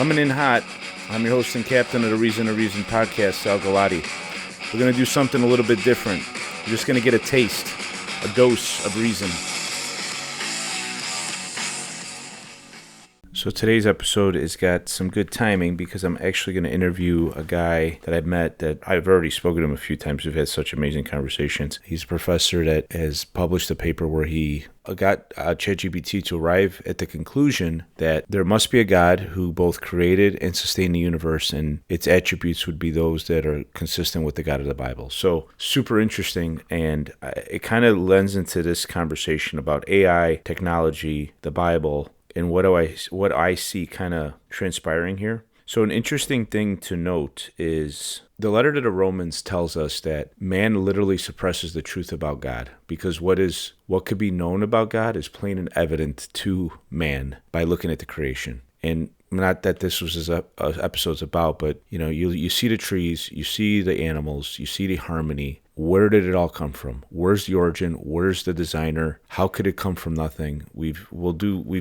Coming in hot, I'm your host and captain of the Reason to Reason podcast, Sal Galati. We're going to do something a little bit different. You're just going to get a taste, a dose of reason. So today's episode has got some good timing because I'm actually going to interview a guy that I've met that I've already spoken to him a few times. We've had such amazing conversations. He's a professor that has published a paper where he got ChatGBT to arrive at the conclusion that there must be a God who both created and sustained the universe, and its attributes would be those that are consistent with the God of the Bible. So super interesting, and it kind of lends into this conversation about AI, technology, the Bible, and what I see kind of transpiring here. So an interesting thing to note is the letter to the Romans tells us that man literally suppresses the truth about God because what could be known about God is plain and evident to man by looking at the creation. And not that this was this episode's about, but you see the trees, you see the animals, you see the harmony. Where did it all come from? Where's the origin? Where's the designer? How could it come from nothing? We've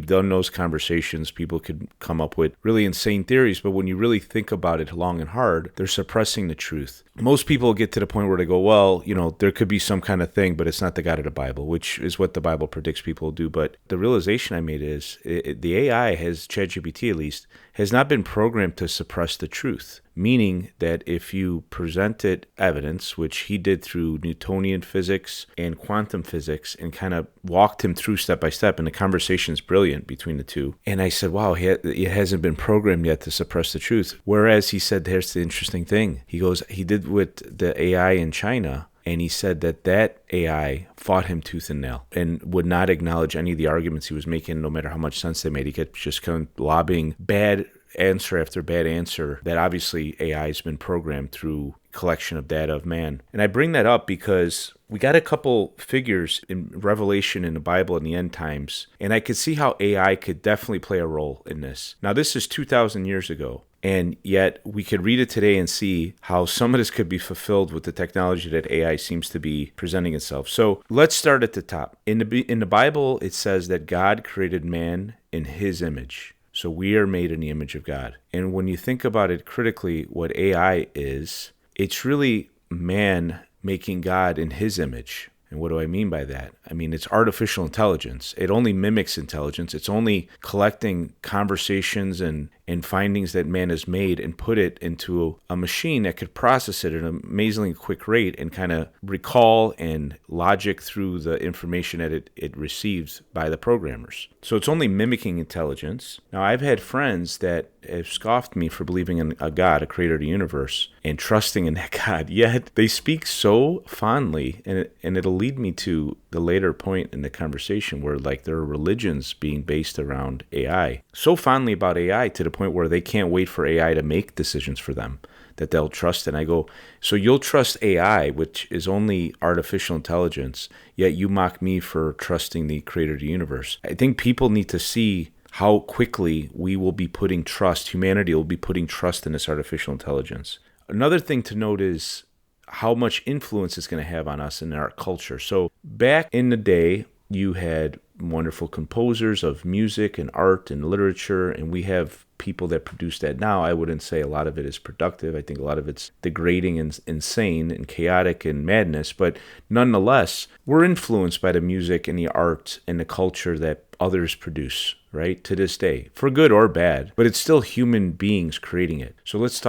done those conversations. People could come up with really insane theories, but when you really think about it long and hard, they're suppressing the truth. Most people get to the point where they go, well, there could be some kind of thing, but it's not the God of the Bible, which is what the Bible predicts people do. But the realization I made is the AI has, ChatGPT at least, has not been programmed to suppress the truth. Meaning that if you presented evidence, which he did through Newtonian physics and quantum physics, and kind of walked him through step by step, and the conversation's brilliant between the two. And I said, wow, it hasn't been programmed yet to suppress the truth. Whereas he said, here's the interesting thing. He goes, he did with the AI in China, and he said that AI fought him tooth and nail and would not acknowledge any of the arguments he was making, no matter how much sense they made. He kept just kind of lobbing bad answer after bad answer that obviously AI has been programmed through collection of data of man. And I bring that up because we got a couple figures in Revelation in the Bible in the end times, and I could see how AI could definitely play a role in this. Now, this is 2,000 years ago, and yet we could read it today and see how some of this could be fulfilled with the technology that AI seems to be presenting itself. So let's start at the top. In the Bible, it says that God created man in his image. So we are made in the image of God. And when you think about it critically, what AI is, it's really man making God in his image. And what do I mean by that? I mean, it's artificial intelligence. It only mimics intelligence. It's only collecting conversations and findings that man has made and put it into a machine that could process it at an amazingly quick rate and kind of recall and logic through the information that it receives by the programmers. So it's only mimicking intelligence. Now, I've had friends that have scoffed me for believing in a God, a creator of the universe, and trusting in that God, yet they speak so fondly, and it'll lead me to the later point in the conversation where there are religions being based around AI, so fondly about AI to the point where they can't wait for AI to make decisions for them, that they'll trust. And I go, so you'll trust AI, which is only artificial intelligence, yet you mock me for trusting the creator of the universe. I think people need to see how quickly we will be putting trust, humanity will be putting trust in this artificial intelligence. Another thing to note is how much influence it's going to have on us in our culture. So back in the day, you had wonderful composers of music and art and literature, and we have people that produce that now. I wouldn't say a lot of it is productive. I think a lot of it's degrading and insane and chaotic and madness, but nonetheless, we're influenced by the music and the art and the culture that others produce, right? To this day, for good or bad, but it's still human beings creating it. So let's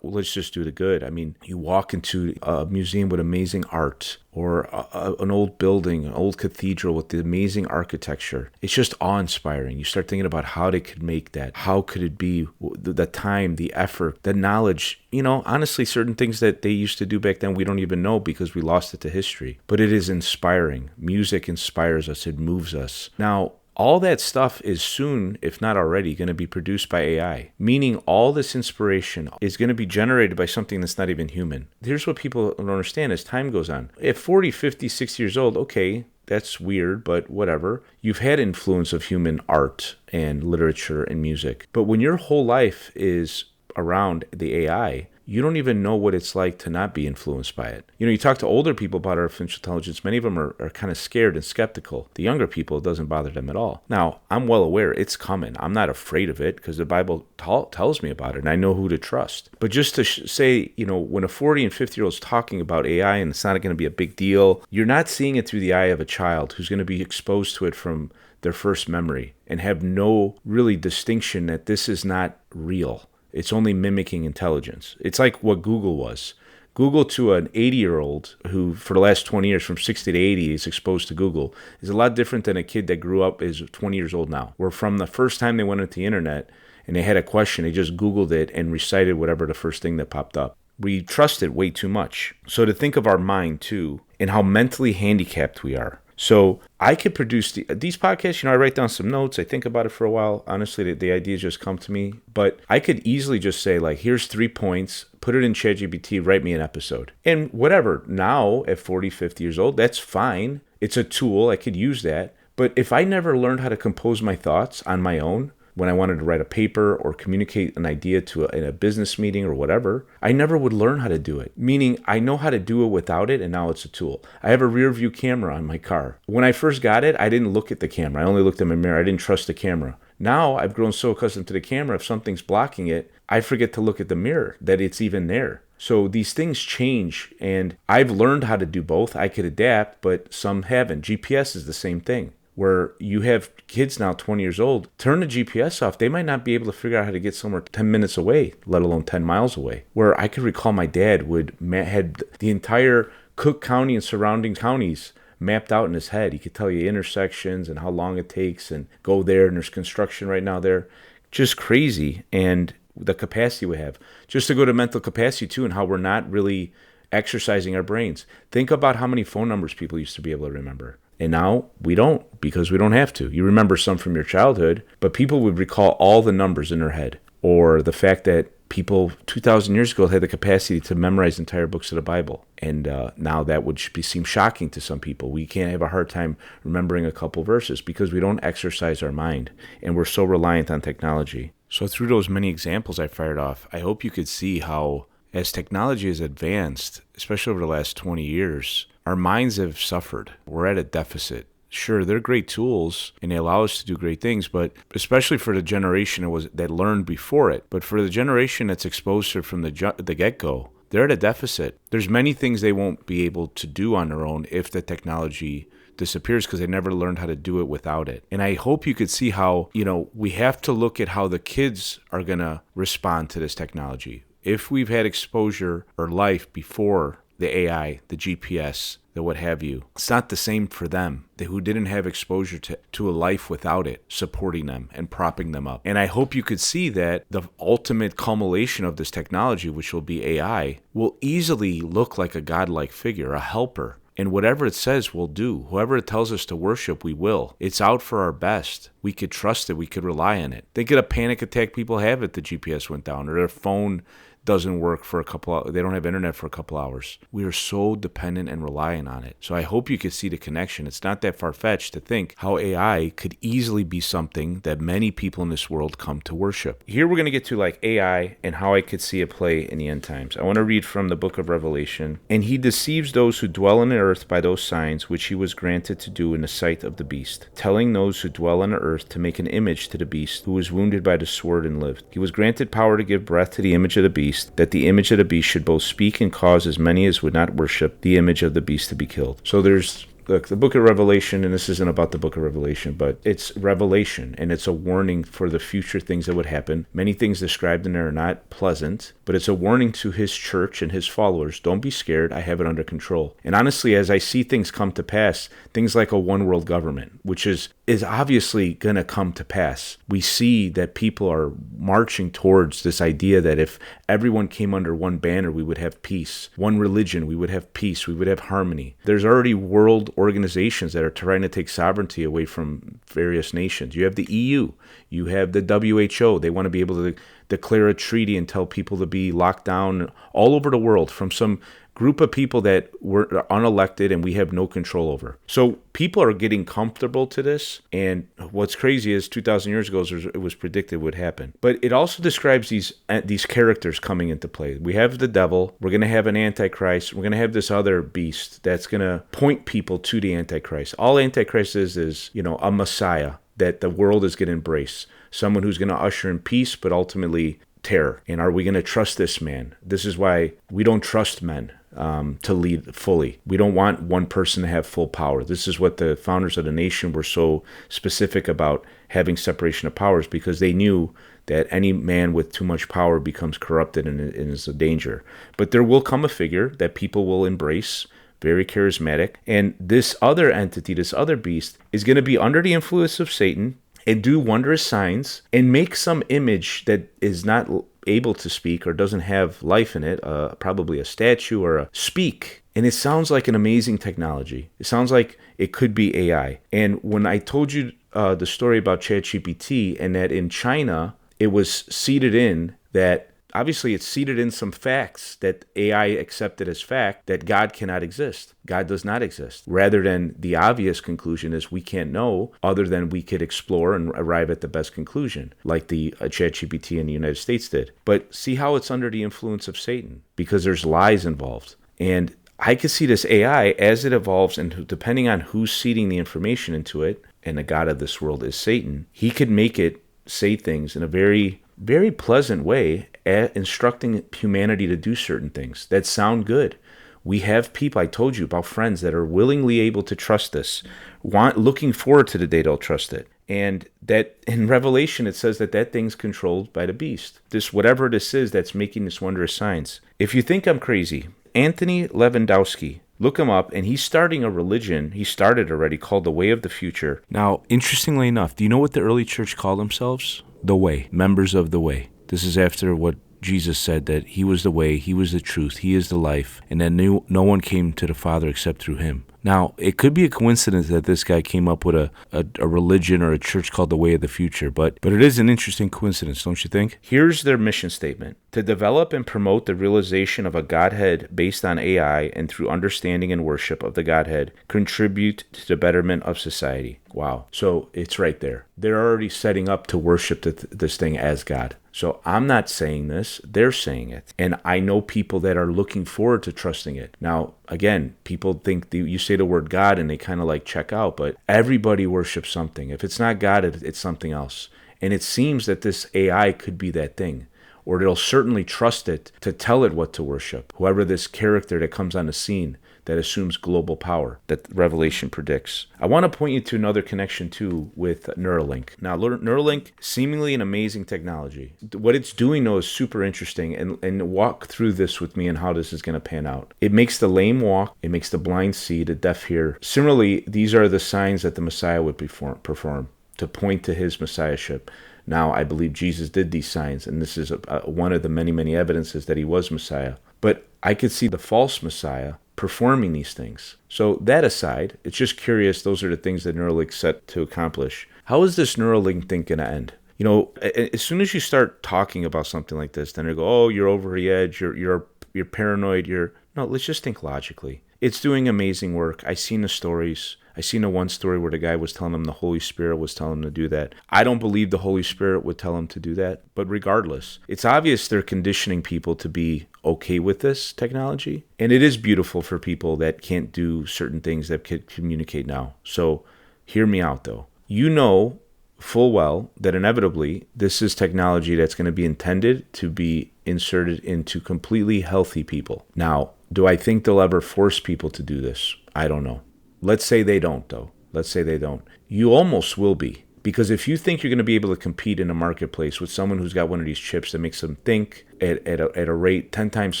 just do the good. I mean, you walk into a museum with amazing art, or an old building, an old cathedral with the amazing architecture. It's just awe-inspiring. You start thinking about how they could make that. How could it be? The time, the effort, the knowledge. Honestly, certain things that they used to do back then, we don't even know because we lost it to history. But it is inspiring. Music inspires us. It moves us. Now, all that stuff is soon, if not already, going to be produced by AI, meaning all this inspiration is going to be generated by something that's not even human. Here's what people don't understand as time goes on. At 40, 50, 60 years old, okay, that's weird, but whatever. You've had influence of human art and literature and music. But when your whole life is around the AI, you don't even know what it's like to not be influenced by it. You talk to older people about artificial intelligence, many of them are kind of scared and skeptical. The younger people, it doesn't bother them at all. Now, I'm well aware it's coming. I'm not afraid of it because the Bible tells me about it and I know who to trust. But just to say, when a 40 and 50-year-old is talking about AI and it's not going to be a big deal, you're not seeing it through the eye of a child who's going to be exposed to it from their first memory and have no really distinction that this is not real. It's only mimicking intelligence. It's like what Google was. Google to an 80-year-old who for the last 20 years, from 60 to 80, is exposed to Google is a lot different than a kid that grew up is 20 years old now, where from the first time they went into the internet and they had a question, they just Googled it and recited whatever the first thing that popped up. We trust it way too much. So to think of our mind too and how mentally handicapped we are. So I could produce these podcasts, I write down some notes. I think about it for a while. Honestly, the ideas just come to me. But I could easily just say, here's 3 points, put it in ChatGBT, write me an episode. And whatever, now at 40, 50 years old, that's fine. It's a tool. I could use that. But if I never learned how to compose my thoughts on my own, when I wanted to write a paper or communicate an idea in a business meeting or whatever, I never would learn how to do it. Meaning I know how to do it without it, and now it's a tool. I have a rear view camera on my car. When I first got it, I didn't look at the camera. I only looked in my mirror. I didn't trust the camera. Now I've grown so accustomed to the camera, if something's blocking it, I forget to look at the mirror, that it's even there. So these things change, and I've learned how to do both. I could adapt, but some haven't. GPS is the same thing. Where you have kids now 20 years old, turn the GPS off, they might not be able to figure out how to get somewhere 10 minutes away, let alone 10 miles away. Where I could recall my dad had the entire Cook County and surrounding counties mapped out in his head. He could tell you intersections and how long it takes and go there, and there's construction right now there. Just crazy. And the capacity we have. Just to go to mental capacity too, and how we're not really exercising our brains. Think about how many phone numbers people used to be able to remember. And now we don't, because we don't have to. You remember some from your childhood, but people would recall all the numbers in their head. Or the fact that people 2,000 years ago had the capacity to memorize entire books of the Bible. And now that would seem shocking to some people. We can't have a hard time remembering a couple verses because we don't exercise our mind. And we're so reliant on technology. So through those many examples I fired off, I hope you could see how as technology has advanced, especially over the last 20 years, our minds have suffered. We're at a deficit. Sure, they're great tools and they allow us to do great things, but especially for the generation that learned before it, but for the generation that's exposed to it from the get-go, they're at a deficit. There's many things they won't be able to do on their own if the technology disappears because they never learned how to do it without it. And I hope you could see how, we have to look at how the kids are going to respond to this technology. If we've had exposure or life before the AI, the GPS, the what have you, it's not the same for them, who didn't have exposure to a life without it, supporting them and propping them up. And I hope you could see that the ultimate culmination of this technology, which will be AI, will easily look like a godlike figure, a helper. And whatever it says, we'll do. Whoever it tells us to worship, we will. It's out for our best. We could trust it. We could rely on it. Think of a panic attack people have if the GPS went down or their phone doesn't work for a couple hours. They don't have internet for a couple hours. We are so dependent and reliant on it. So I hope you could see the connection. It's not that far-fetched to think how AI could easily be something that many people in this world come to worship. Here we're going to get to AI and how I could see it play in the end times. I want to read from the book of Revelation. And he deceives those who dwell on the earth by those signs which he was granted to do in the sight of the beast, telling those who dwell on the earth to make an image to the beast who was wounded by the sword and lived. He was granted power to give breath to the image of the beast, that the image of the beast should both speak and cause as many as would not worship the image of the beast to be killed. So there's the book of Revelation, and this isn't about the book of Revelation, but it's revelation, and it's a warning for the future things that would happen. Many things described in there are not pleasant, but it's a warning to his church and his followers. Don't be scared. I have it under control. And honestly, as I see things come to pass, things like a one world government, which is obviously going to come to pass. We see that people are marching towards this idea that if everyone came under one banner, we would have peace. One religion, we would have peace. We would have harmony. There's already world organizations that are trying to take sovereignty away from various nations. You have the EU. You have the WHO. They want to be able to declare a treaty and tell people to be locked down all over the world from some group of people that were unelected and we have no control over. So people are getting comfortable to this. And what's crazy is 2,000 years ago, it was predicted would happen. But it also describes these characters coming into play. We have the devil. We're going to have an antichrist. We're going to have this other beast that's going to point people to the antichrist. All antichrist is, a messiah that the world is going to embrace. Someone who's going to usher in peace, but ultimately terror. And are we going to trust this man? This is why we don't trust men to lead fully. We don't want one person to have full power. This is what the founders of the nation were so specific about, having separation of powers, because they knew that any man with too much power becomes corrupted and is a danger. But there will come a figure that people will embrace, very charismatic. And this other entity, this other beast, is going to be under the influence of Satan and do wondrous signs and make some image that is not able to speak or doesn't have life in it, probably a statue or a speak. And it sounds like an amazing technology. It sounds like it could be AI. And when I told you the story about ChatGPT and that in China, it was seeded in that, obviously it's seeded in some facts that AI accepted as fact that God cannot exist. God does not exist. Rather than the obvious conclusion is we can't know, other than we could explore and arrive at the best conclusion, like the ChatGPT in the United States did. But see how it's under the influence of Satan, because there's lies involved. And I could see this AI as it evolves, and depending on who's seeding the information into it, and the God of this world is Satan, he could make it say things in a very, very pleasant way, instructing humanity to do certain things that sound good. We have people, I told you about friends that are willingly able to trust this, looking forward to the day they'll trust it. And that in Revelation, it says that thing's controlled by the beast. This, whatever this is that's making this wondrous signs. If you think I'm crazy, Anthony Lewandowski, look him up, and he's starting a religion. He started already, called the Way of the Future. Now, interestingly enough, do you know what the early church called themselves? The Way, members of the Way. This is after what Jesus said, that he was the way, he was the truth, he is the life, and that no one came to the Father except through him. Now, it could be a coincidence that this guy came up with a religion or a church called the Way of the Future, but it is an interesting coincidence, don't you think? Here's their mission statement: to develop and promote the realization of a Godhead based on AI, and through understanding and worship of the Godhead, contribute to the betterment of society. Wow. So it's right there. They're already setting up to worship this thing as God. So I'm not saying this, they're saying it. And I know people that are looking forward to trusting it. Now, again, people think you say the word God and they kind of like check out, but everybody worships something. If it's not God, it's something else. And it seems that this AI could be that thing, or it'll certainly trust it to tell it what to worship. Whoever this character that comes on the scene that assumes global power that Revelation predicts. I want to point you to another connection too with Neuralink. Now, Neuralink, seemingly an amazing technology. What it's doing though is super interesting, and walk through this with me and how this is going to pan out. It makes the lame walk, it makes the blind see, the deaf hear. Similarly, these are the signs that the Messiah would perform to point to his messiahship. Now, I believe Jesus did these signs, and this is one of the many, many evidences that he was Messiah. But I could see the false Messiah performing these things. So that aside, it's just curious, those are the things that Neuralink set to accomplish. How is this Neuralink thing going to end? You know, as soon as you start talking about something like this, then they go, oh, you're over the edge, you're paranoid, No, let's just think logically. It's doing amazing work. I've seen the stories. I seen the one story where the guy was telling him the Holy Spirit was telling him to do that. I don't believe the Holy Spirit would tell him to do that, but regardless, it's obvious they're conditioning people to be okay with this technology, and it is beautiful for people that can't do certain things that could communicate now. So hear me out though. You know full well that inevitably this is technology that's going to be intended to be inserted into completely healthy people. Now, do I think they'll ever force people to do this? I don't know. Let's say they don't, though. Let's say they don't. You almost will be. Because if you think you're going to be able to compete in a marketplace with someone who's got one of these chips that makes them think at a rate 10 times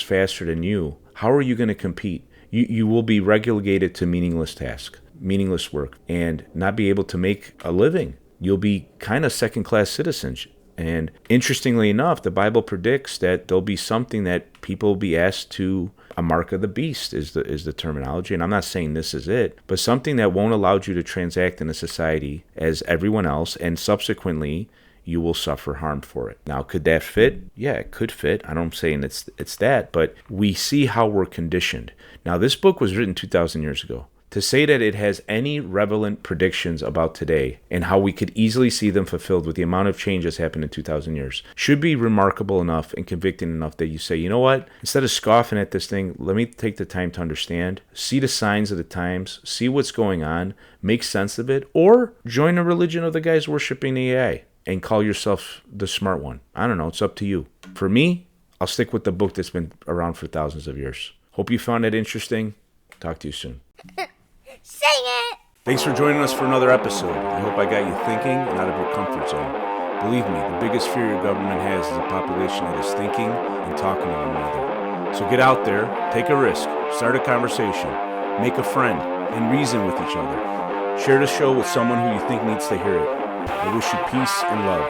faster than you, how are you going to compete? You will be relegated to meaningless tasks, meaningless work, and not be able to make a living. You'll be kind of second-class citizens. And interestingly enough, the Bible predicts that there'll be something that people will be asked to, a mark of the beast is the terminology. And I'm not saying this is it, but something that won't allow you to transact in a society as everyone else. And subsequently, you will suffer harm for it. Now, could that fit? Yeah, it could fit. I'm saying it's that, but we see how we're conditioned. Now, this book was written 2,000 years ago. To say that it has any relevant predictions about today and how we could easily see them fulfilled with the amount of change that's happened in 2,000 years should be remarkable enough and convicting enough that you say, you know what? Instead of scoffing at this thing, let me take the time to understand, see the signs of the times, see what's going on, make sense of it, or join the religion of the guys worshiping the AI and call yourself the smart one. I don't know. It's up to you. For me, I'll stick with the book that's been around for thousands of years. Hope you found it interesting. Talk to you soon. Sing it! Thanks for joining us for another episode. I hope I got you thinking and out of your comfort zone. Believe me, the biggest fear your government has is a population that is thinking and talking to one another. So get out there, take a risk, start a conversation, make a friend, and reason with each other. Share the show with someone who you think needs to hear it. I wish you peace and love.